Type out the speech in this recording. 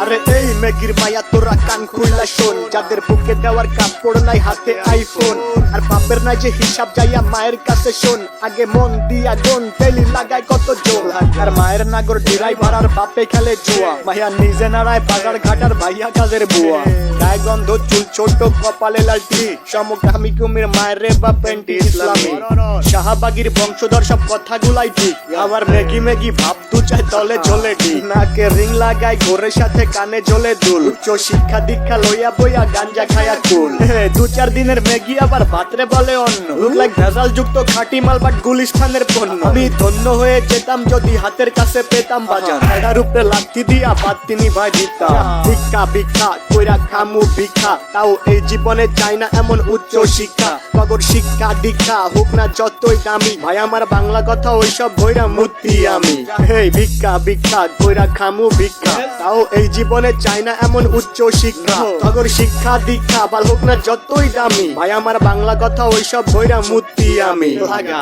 আরে এই মেগির মায়া তোরা কান খুইলা শোন, যাদের বুকে দেওয়ার কাপড় নাই হাতে আইফোন, আর বাপের নাই যে হিসাব যাইয়া মায়ের কাছে শোন, আগে মন দিয়া গুন তেলি লাগায় কত জোর, আর মায়ের নাগর ড্রাইভার আর বাপে খেলে জুয়া, মাইয়া নিজে নাড়ায় বাজার ঘাটার ভাইয়া কাজের বুয়া, গায়ে গন্ধ চুল ছোট কপালে লালটি, সমকামী কুমির মায়ের রে বা পেন্টি ইসলামী, শাহবাগীর বংশধর সব কথাগুলাই ঠিক, আমার মেগি মেগি ভাব তু চাই তলে ঝোলে ঠিক, নাকে রিং লাগায় ঘোরের সাথে কানে ঝোলে দুল, উচ্চ শিক্ষা দীক্ষা লইয়া বইয়া গাঞ্জা খায়া কুল, 2-4 দিনের মেগি আবার ভাতরে বলে অন্য, লুক লাইক ভেজাল যুক্ত খাঁটি মাল বাট গুলিস্তানের পণ্য, আমি ধন্য হয়ে যেতাম যদি হাতের কাছে পেতাম বাজার, এটার উপরে লাথি দিয়া বাদ তিনি ভাই দিতাম, ভিক্ষা ভিক্ষা কইরা খামু ভিক্ষা, তাও এই জীবনে চাই না এমন উচ্চ শিক্ষা, নগর শিক্ষা দীক্ষা হোক না যতই দামি, ভাই আমার বাংলা কথা ওইসব বইরা মূর্তি আমি, হেই ভিক্ষা ভিক্ষা কইরা খামু ভিক্ষা, তাও এই জীবনে চাই না এমন উচ্চ শিক্ষা, নগর শিক্ষা দীক্ষা বাল হোক না যতই দামি, ভাই আমার বাংলা কথা ওইসব বইরা মূর্তি আমি লাগা।